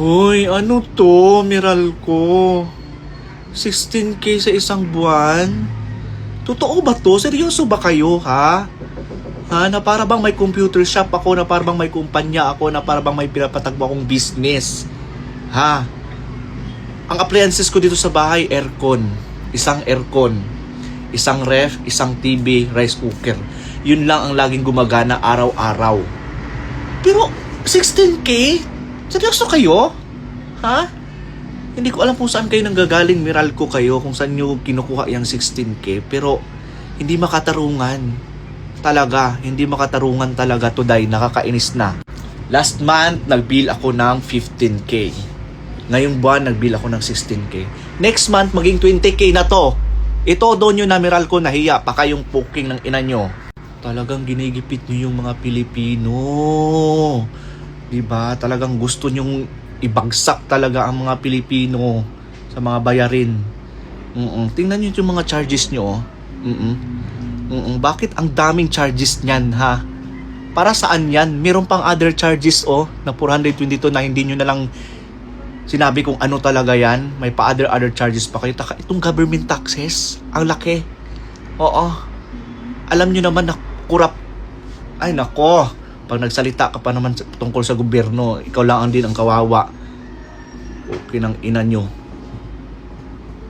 Hoy, ano to, Meralco? 16K sa isang buwan? Totoo ba to? Seryoso ba kayo, ha? Ha, na para bang may computer shop ako, na para bang may kumpanya ako, na para bang may pinapatagbo akong business? Ha? Ang appliances ko dito sa bahay, aircon. Isang ref, isang TV, rice cooker. Yun lang ang laging gumagana araw-araw. Pero, 16K? Seryoso kayo? Ha? Hindi ko alam kung saan kayo nanggagaling, Meralco kayo, kung saan nyo kinukuha yung 16K. Pero, hindi makatarungan. Talaga, hindi makatarungan talaga today. Nakakainis na. Last month, nag-bill ako ng 15K. Ngayong buwan, nag-bill ako ng 16K. Next month, maging 20K na to. Ito doon nyo na, Meralco, nahiya pa kayong poking ng ina nyo. Talagang ginigipit nyo yung mga Pilipino. Diba? Talagang gusto nyong ibagsak talaga ang mga Pilipino sa mga bayarin. Tingnan nyo yung mga charges nyo. Bakit ang daming charges niyan, ha? Para saan yan? Meron pang other charges, na 422 na hindi nyo na lang sinabi kung ano talaga yan. May pa other charges pa kayo. Itong government taxes, ang laki. Oo. Alam nyo naman na kurap. Ay, nako. Pag nagsalita ka pa naman tungkol sa gobyerno, ikaw lang din ang kawawa. Okay ng ina nyo.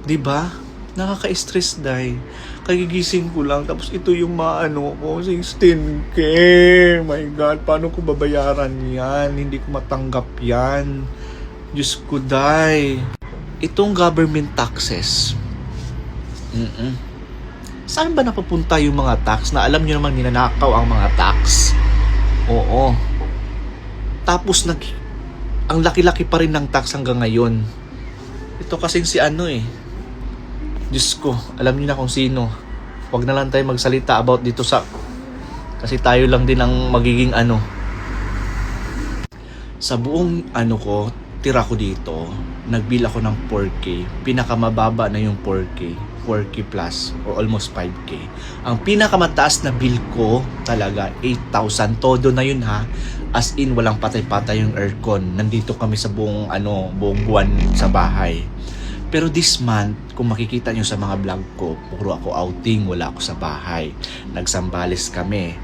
Diba? Nakaka-stress dahil. Kagigising ko lang, tapos ito yung maano ko, 16K. My God, paano ko babayaran yan? Hindi ko matanggap yan. Diyos ko, day. Itong government taxes. Saan ba napapunta yung mga tax na alam nyo naman ninanakaw ang mga tax? Oo. Tapos ang laki-laki pa rin ng tax hanggang ngayon. Ito kasing si Diyos ko, alam niyo na kung sino. Huwag na lang tayo magsalita about dito kasi tayo lang din ang magiging Sa buong tira ko dito, nag-bill ako ng 4K. Pinakamababa na yung 4K plus or almost 5K. Ang pinakamataas na bill ko talaga 8,000. Todo na yun, ha. As in, walang patay-patay yung aircon. Nandito kami sa buong buwan sa bahay. Pero this month, kung makikita nyo sa mga vlog ko, puro ako outing, wala ako sa bahay. Nagsambales kami.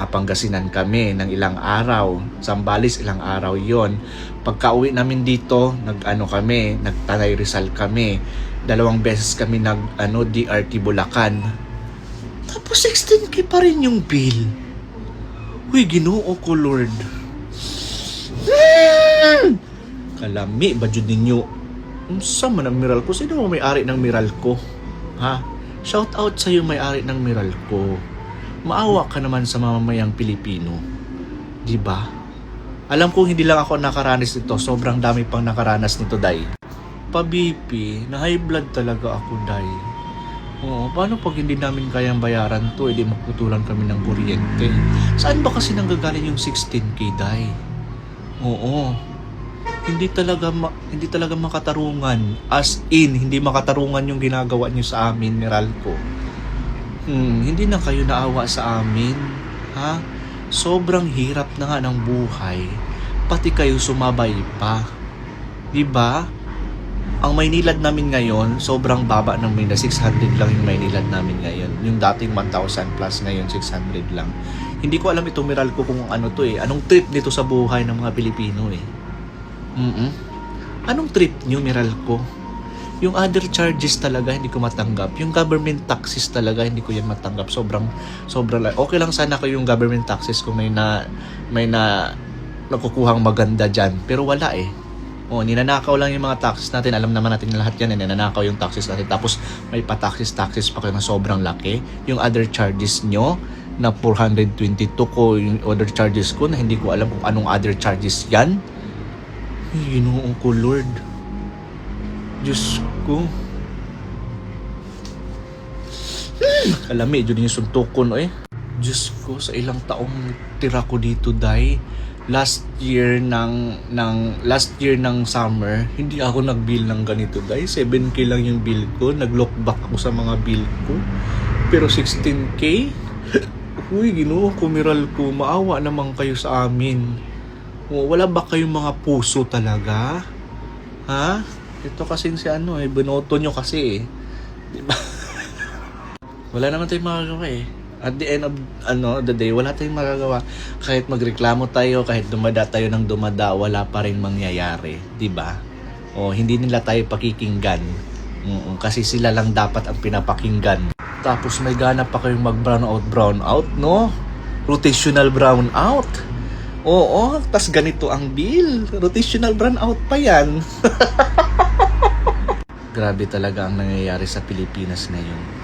Pangasinan kami ng ilang araw. Sambales, ilang araw yon. Pagka-uwi namin dito, nagtanay Rizal kami. 2 beses kami DRT Bulacan. Tapos 16K pa rin yung bill. Uy, Ginoo ko, Lord. Kalami ba jud ninyo? Unsa man ang Meralco? Sino ang may-ari ng Meralco? Ha? Shout out sa iyo, may-ari ng Meralco. Maawa ka naman sa mamamayang Pilipino. Di ba? Alam kong hindi lang ako nakaranas nito. Sobrang dami pang nakaranas nito, day. Pa-BP, na high blood talaga ako, day. Oo, paano pag hindi namin kayang bayaran to, edi magputulan kami ng kuryente. Saan ba kasi nanggagaling yung 16K, day? Oo. Hindi talaga makatarungan. As in, hindi makatarungan yung ginagawa niyo sa amin, Meralco. Hindi na kayo naawa sa amin, ha? Sobrang hirap na nga ng buhay, pati kayo sumabay pa. Diba? Ang Maynilad namin ngayon, sobrang baba ng Maynilad. 600 lang yung Maynilad namin ngayon. Yung dating 1,000 plus, ngayon 600 lang. Hindi ko alam itong Meralco kung anong trip nito sa buhay ng mga Pilipino, Anong trip nyo, Meralco? Yung other charges talaga hindi ko matanggap. Yung government taxes talaga hindi ko yan matanggap. Sobrang okay lang sana ko yung government taxes kung may nakukuhang maganda dyan. Pero wala ninanakaw lang yung mga taxes natin. Alam naman natin lahat yan, ninanakaw yung taxes natin. Tapos may pa-taxes pa kayo na sobrang laki. Yung other charges nyo na 422 ko, yung other charges ko na hindi ko alam kung anong other charges yan. Ginoo ko, Lord. Diyos ko. Kalami, dyan yung suntukon, Diyos ko, sa ilang taong tira ko dito, day. Last year ng summer, hindi ako nag-bill ng ganito, day. 7K lang yung bill ko. Nag-look back ako sa mga bill ko. Pero 16K? Uy, Ginoo ko, Meralco, maawa naman kayo sa amin. Wala ba kayong mga puso talaga? Ha? Ito kasing si binoto nyo kasi eh. Di ba? Wala naman tayong magagawa eh. At the end of the day, wala tayong magagawa. Kahit magreklamo tayo, kahit dumada tayo ng dumada, wala pa rin mangyayari. Di ba? O, hindi nila tayo pakikinggan. Kasi sila lang dapat ang pinapakinggan. Tapos may gana pa kayong mag-brown out, no? Rotational brown out. Oo, tas ganito ang bill. Rotational brown out pa yan. Grabe talaga ang nangyayari sa Pilipinas ngayon.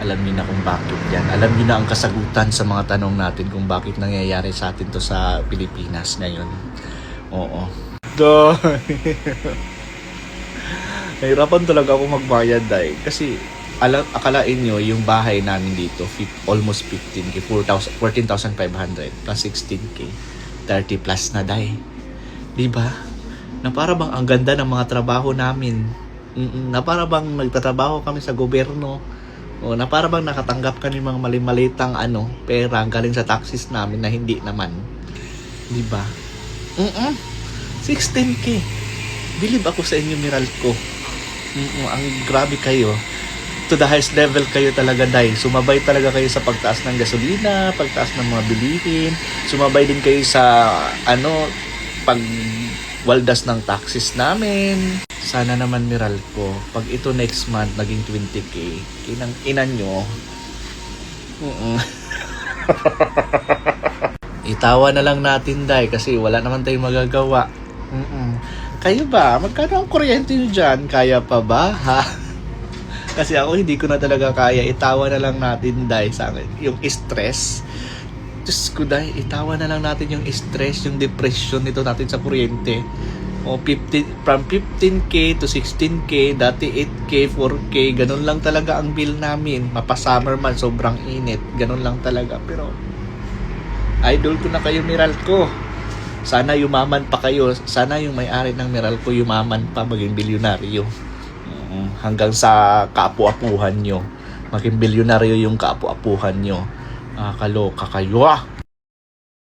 Alam niyo na kung bakit yan. Alam niyo na ang kasagutan sa mga tanong natin kung bakit nangyayari sa atin to sa Pilipinas ngayon. Oo. Nahirapan talaga ako magbayad dahil kasi akalain nyo yung bahay namin dito almost 15k, 14,500 plus 16k, 30 plus na dahil. Diba? Na para bang ang ganda ng mga trabaho namin. Na para bang nagtatrabaho kami sa gobyerno. O na para bang nakatanggap kami mga mali-malitang pera galing sa taxes namin na hindi naman. Diba? 16k. Believe ako sa inyo, Meralco. Ang grabe kayo. To the highest level kayo talaga, dahil sumabay talaga kayo sa pagtaas ng gasolina, pagtaas ng mga bilihin, sumabay din kayo sa pagwaldas ng taxes namin. Sana naman, Meralco, pag ito next month naging 20k, inan nyo. Itawa na lang natin, dahil kasi wala naman tayong magagawa. Kayo ba? Magkano ang kuryente nyo dyan? Kaya pa ba? Ha? Kasi ako hindi ko na talaga kaya. Itawa na lang natin, dahil sa yung stress. Diyos ko, dahil itawa na lang natin yung stress, yung depression nito natin sa kuryente. From 15k to 16k, dati 8k, 4k, ganun lang talaga ang bill namin. Mapa-summer man, sobrang init. Ganun lang talaga. Pero, idol ko na kayo, Meralco. Sana yumaman pa kayo. Sana yung may-ari ng Meralco yumaman pa, maging bilyonaryo. Hanggang sa kaapu-apuhan nyo. Maging bilyonaryo yung kaapu-apuhan nyo. Kaloka kayo